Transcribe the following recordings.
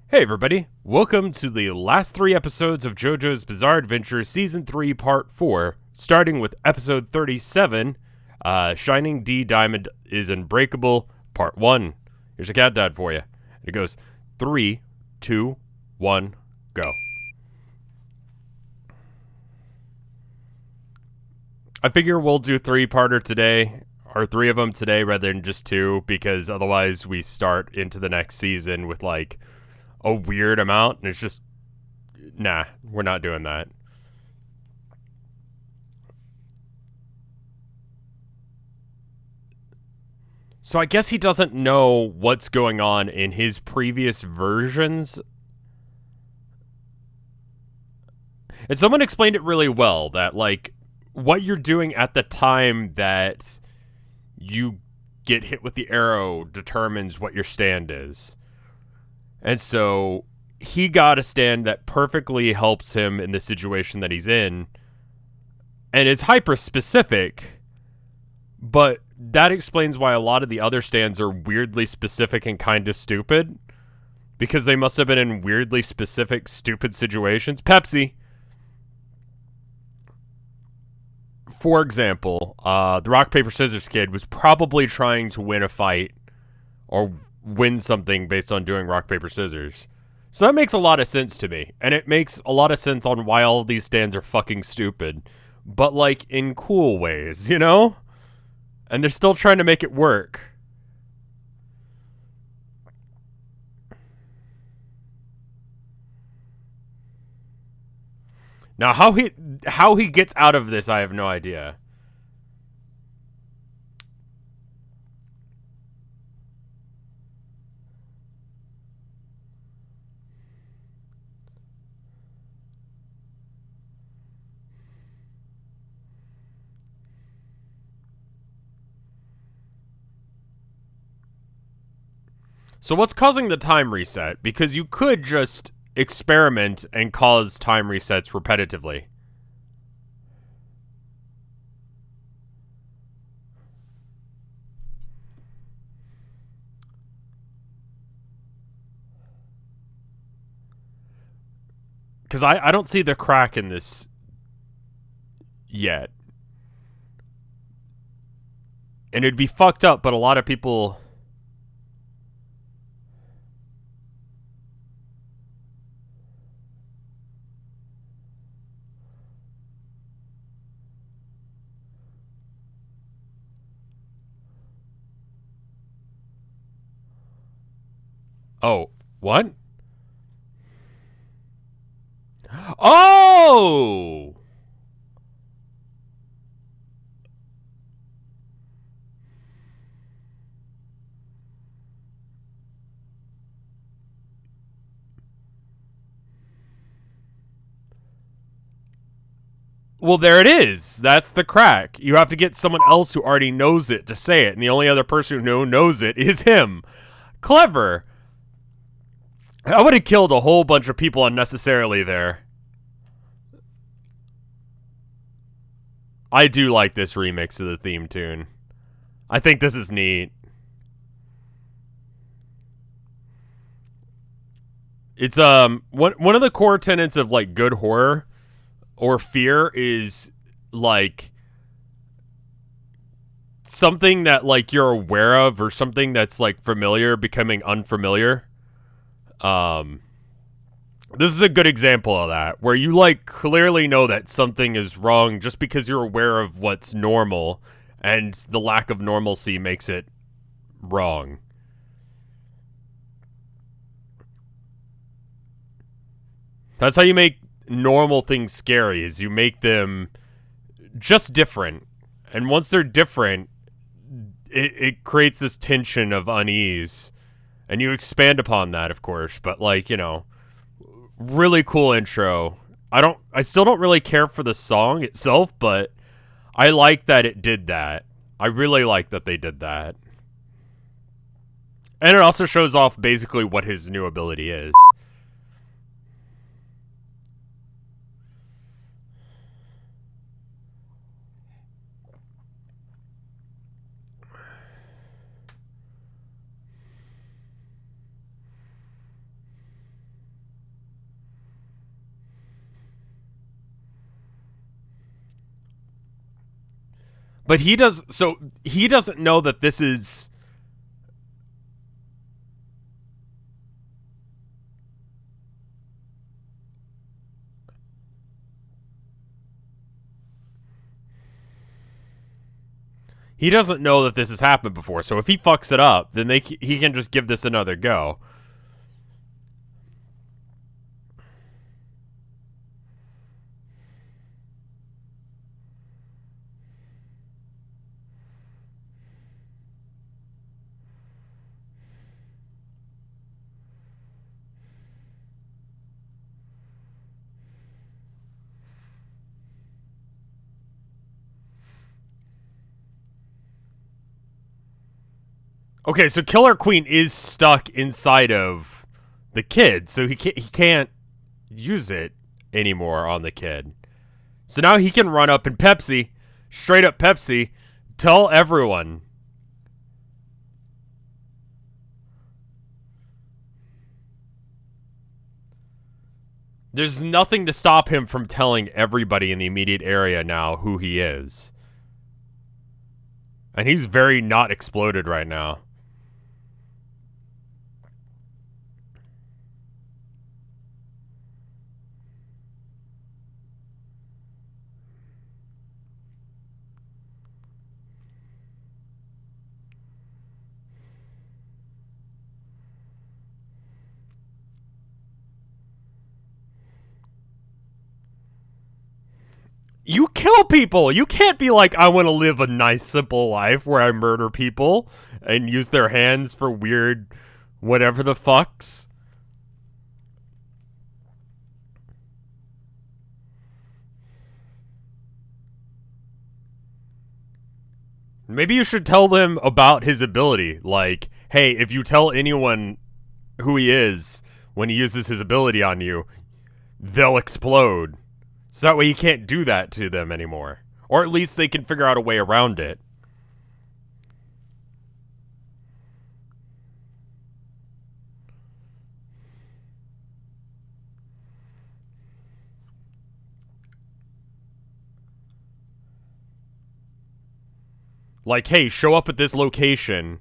Hey everybody, welcome to the last 3 episodes of JoJo's Bizarre Adventure Season 3 Part 4, starting with episode 37, Shining D Diamond is Unbreakable, Part 1. Here's a countdown for you. It goes 3, 2, 1, go. I figure we'll do 3-parter today, or 3 of them today rather than just 2, because otherwise we start into the next season with like a weird amount, and it's just, nah, we're not doing that. So I guess he doesn't know what's going on in his previous versions. And someone explained it really well, that like what you're doing at the time that you get hit with the arrow determines what your stand is. And so he got a stand that perfectly helps him in the situation that he's in. And it's hyper specific, but that explains why a lot of the other stands are weirdly specific and kind of stupid. Because they must have been in weirdly specific, stupid situations. Pepsi. For example, the rock, paper, scissors kid was probably trying to win a fight or win something based on doing rock, paper, scissors. So that makes a lot of sense to me. And it makes a lot of sense on why all of these stands are fucking stupid. But like in cool ways, you know? And they're still trying to make it work. Now how he gets out of this, I have no idea. So what's causing the time reset? Because you could just experiment and cause time resets repetitively. Because I don't see the crack in this yet. And it'd be fucked up, but a lot of people... Oh, what? Oh! Well, there it is. That's the crack. You have to get someone else who already knows it to say it, and the only other person who knows it is him. Clever. I would have killed a whole bunch of people unnecessarily there. I do like this remix of the theme tune. I think this is neat. It's one of the core tenets of like good horror or fear is like something that like you're aware of or something that's like familiar becoming unfamiliar. This is a good example of that, where you like clearly know that something is wrong just because you're aware of what's normal, and the lack of normalcy makes it wrong. That's how you make normal things scary, is you make them just different. And once they're different, it creates this tension of unease. And you expand upon that, of course, but like, you know, really cool intro. I still don't really care for the song itself, but I like that it did that. I really like that they did that. And it also shows off basically what his new ability is. But he doesn't know that this is... He doesn't know that this has happened before, so if he fucks it up, then he can just give this another go. Okay, so Killer Queen is stuck inside of the kid, so he can't use it anymore on the kid. So now he can run up and Pepsi, straight up Pepsi, tell everyone. There's nothing to stop him from telling everybody in the immediate area now who he is. And he's very not exploded right now. You kill people. You can't be like, I want to live a nice, simple life where I murder people and use their hands for weird whatever the fucks. Maybe you should tell them about his ability. Like, hey, if you tell anyone who he is when he uses his ability on you, they'll explode. So that way you can't do that to them anymore. Or at least they can figure out a way around it. Like, hey, show up at this location,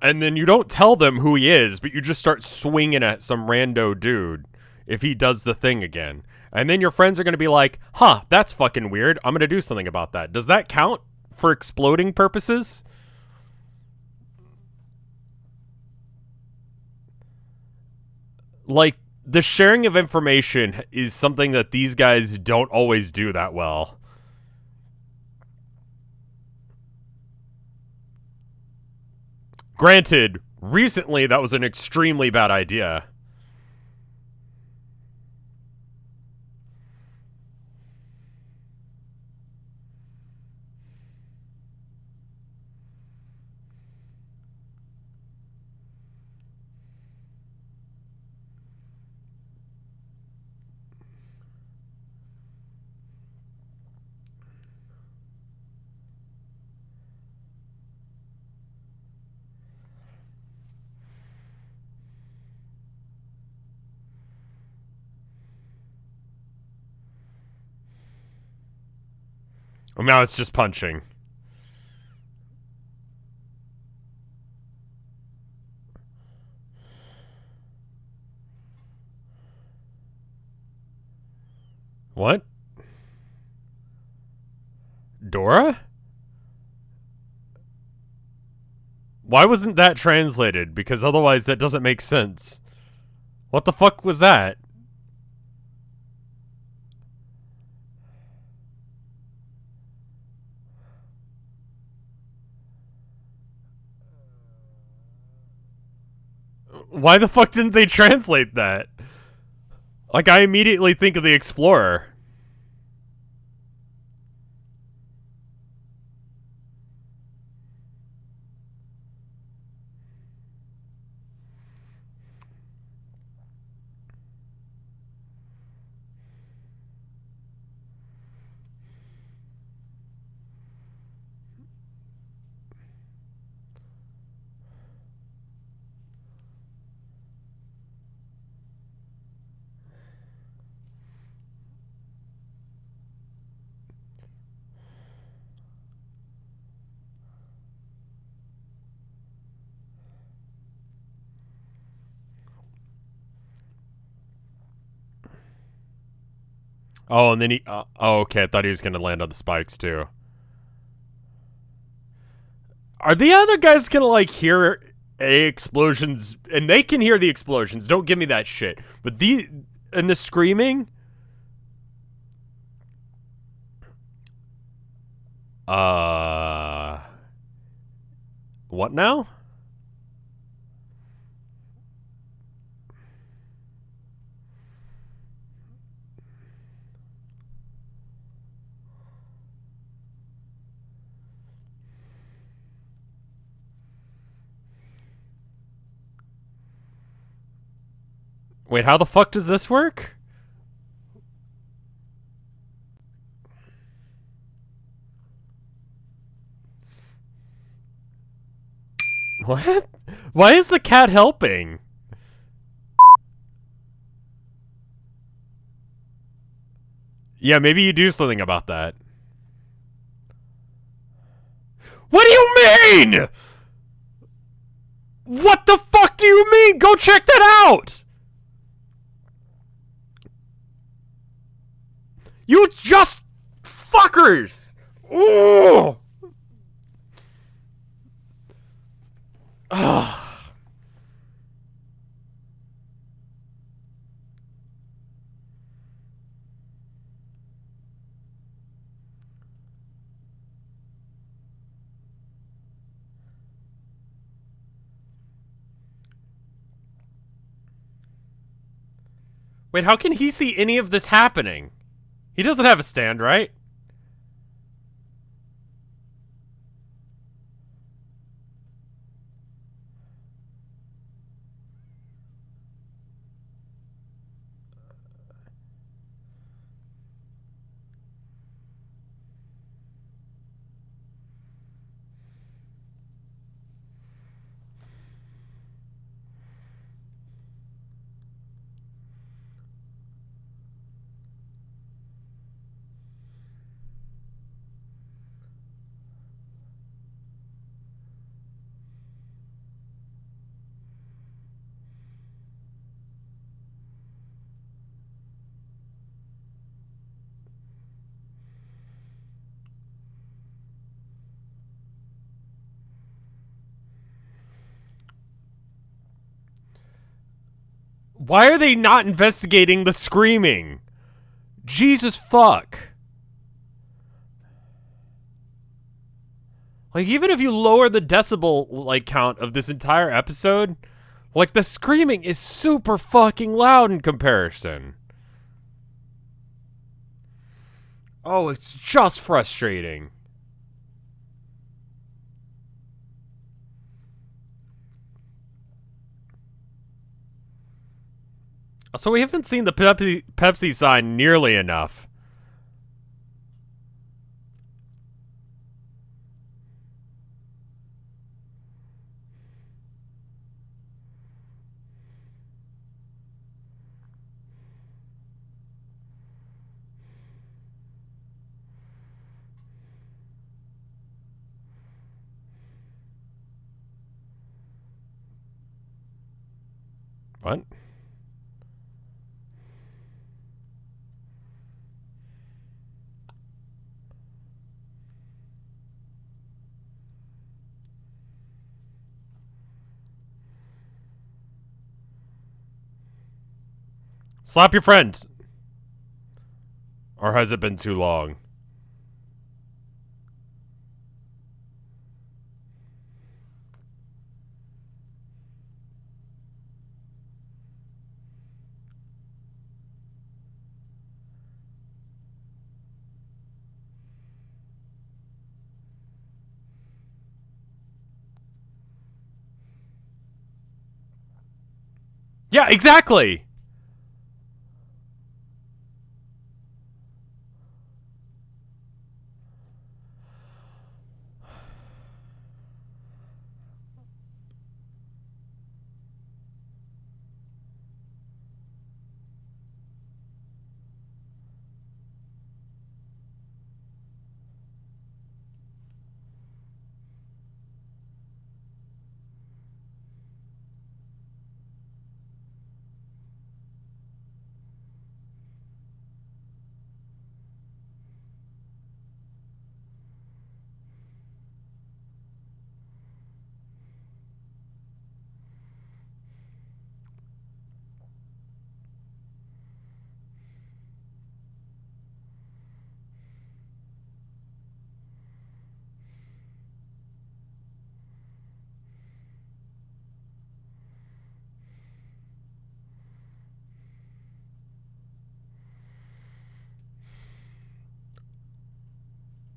and then you don't tell them who he is, but you just start swinging at some rando dude if he does the thing again. And then your friends are going to be like, huh, that's fucking weird. I'm going to do something about that. Does that count for exploding purposes? Like, the sharing of information is something that these guys don't always do that well. Granted, recently that was an extremely bad idea. Well, now it's just punching. What? Dora? Why wasn't that translated? Because otherwise that doesn't make sense. What the fuck was that? Why the fuck didn't they translate that? Like, I immediately think of the Explorer. Oh, and then he... oh, okay. I thought he was going to land on the spikes, too. Are the other guys going to, like, hear explosions? And they can hear the explosions. Don't give me that shit. But the... and the screaming... What now? Wait, how the fuck does this work? What? Why is the cat helping? Yeah, maybe you do something about that. What do you mean? What the fuck do you mean? Go check that out! You just fuckers! Ooh! Ugh. Wait, how can he see any of this happening? He doesn't have a stand, right? Why are they not investigating the screaming? Jesus fuck. Like, even if you lower the decibel, like, count of this entire episode, like, the screaming is super fucking loud in comparison. Oh, it's just frustrating. So we haven't seen the Pepsi sign nearly enough. What? Slap your friend. Or has it been too long? Yeah, exactly.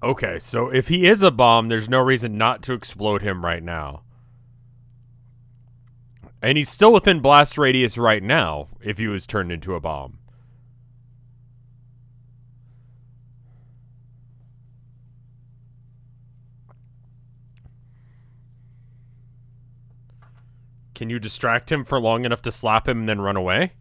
Okay, so if he is a bomb, there's no reason not to explode him right now. And he's still within blast radius right now if he was turned into a bomb. Can you distract him for long enough to slap him and then run away?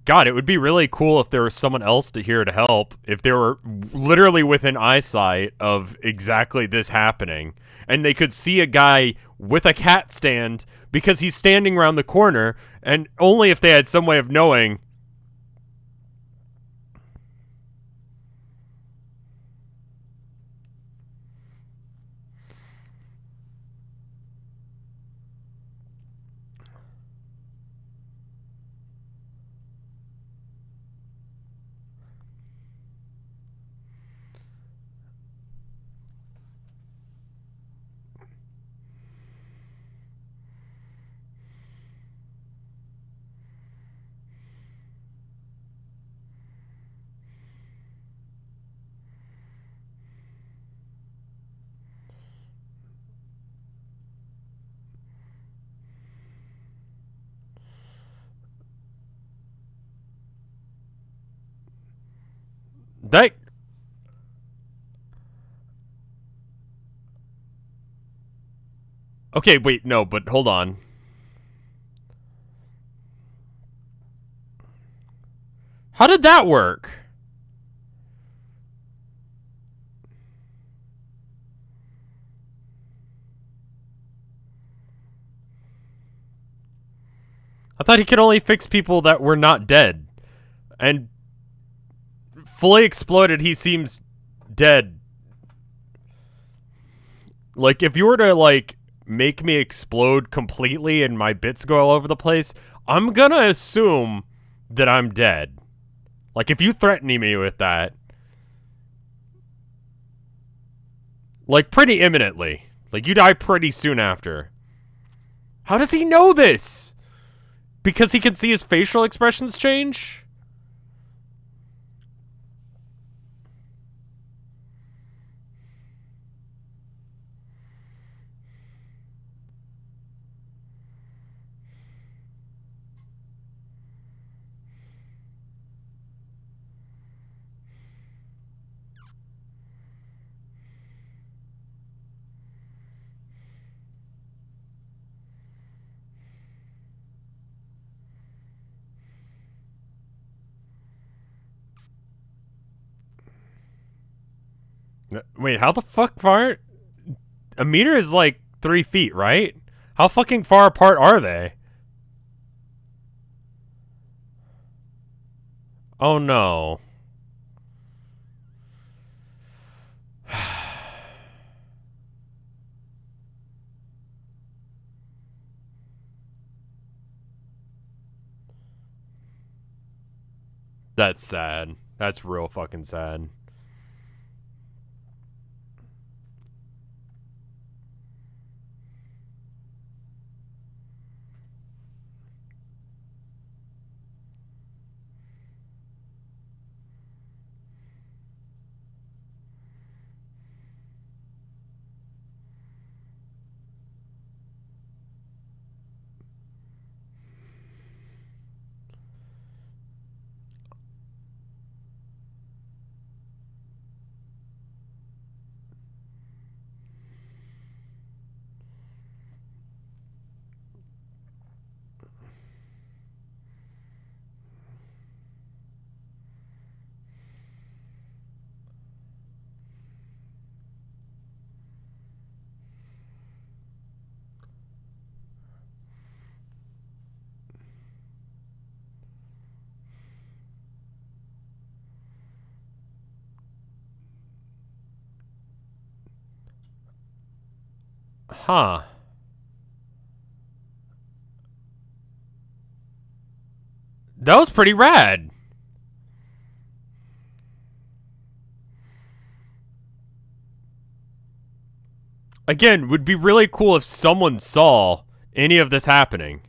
God, it would be really cool if there was someone else here to help. If they were literally within eyesight of exactly this happening. And they could see a guy with a cat stand because he's standing around the corner. And only if they had some way of knowing. That... Okay, wait, no, but hold on. How did that work? I thought he could only fix people that were not dead. And fully exploded, he seems dead. Like, if you were to, like, make me explode completely and my bits go all over the place, I'm gonna assume that I'm dead. Like, if you threaten me with that, like, pretty imminently. Like, you die pretty soon after. How does he know this? Because he can see his facial expressions change? Wait, how the fuck far? A meter is like 3 feet, right? How fucking far apart are they? Oh no. That's sad. That's real fucking sad. Huh. That was pretty rad. Again, would be really cool if someone saw any of this happening.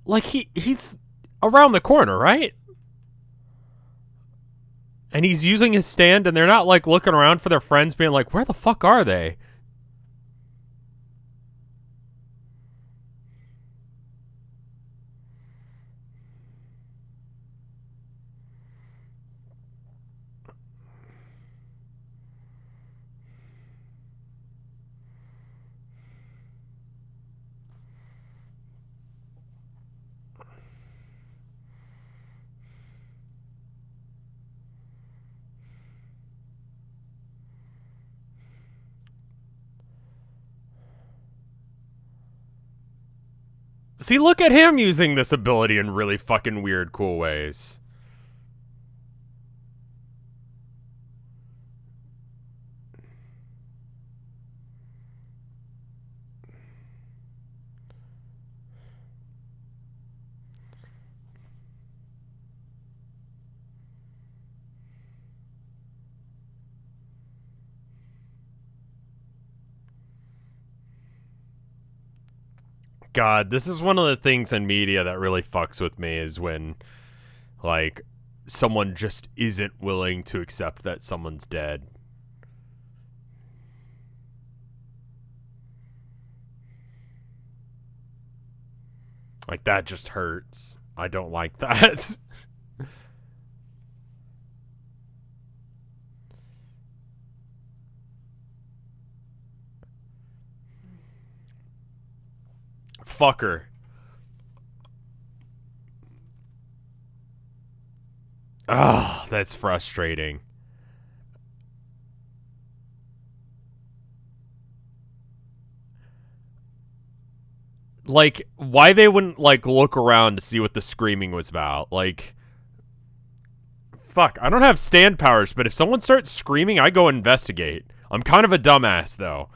Like, he's around the corner, right? And he's using his stand, and they're not, like, looking around for their friends being like, where the fuck are they? See, look at him using this ability in really fucking weird, cool ways. God, this is one of the things in media that really fucks with me is when, like, someone just isn't willing to accept that someone's dead. Like, that just hurts. I don't like that. Fucker. Oh, that's frustrating. Like, why they wouldn't, like, look around to see what the screaming was about. Like, fuck, I don't have stand powers, but if someone starts screaming, I go investigate. I'm kind of a dumbass, though.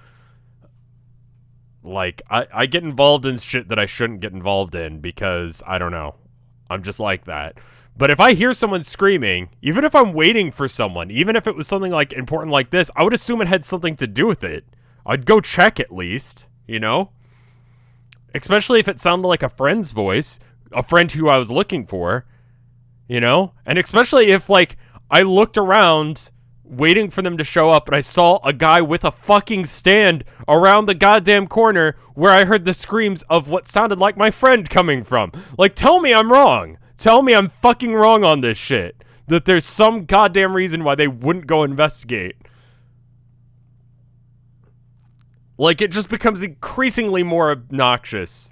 Like, I get involved in shit that I shouldn't get involved in because, I don't know. I'm just like that. But if I hear someone screaming, even if I'm waiting for someone, even if it was something, like, important like this, I would assume it had something to do with it. I'd go check at least, you know? Especially if it sounded like a friend's voice, a friend who I was looking for, you know? And especially if, like, I looked around waiting for them to show up and I saw a guy with a fucking stand around the goddamn corner where I heard the screams of what sounded like my friend coming from. Like, tell me I'm wrong. Tell me I'm fucking wrong on this shit. That there's some goddamn reason why they wouldn't go investigate. Like, it just becomes increasingly more obnoxious.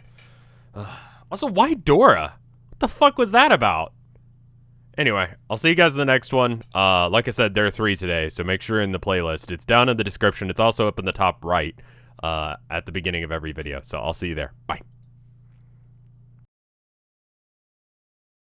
Also, why Dora? What the fuck was that about? Anyway, I'll see you guys in the next one. Like I said, there are 3 today, so make sure you're in the playlist. It's down in the description. It's also up in the top right at the beginning of every video. So I'll see you there. Bye.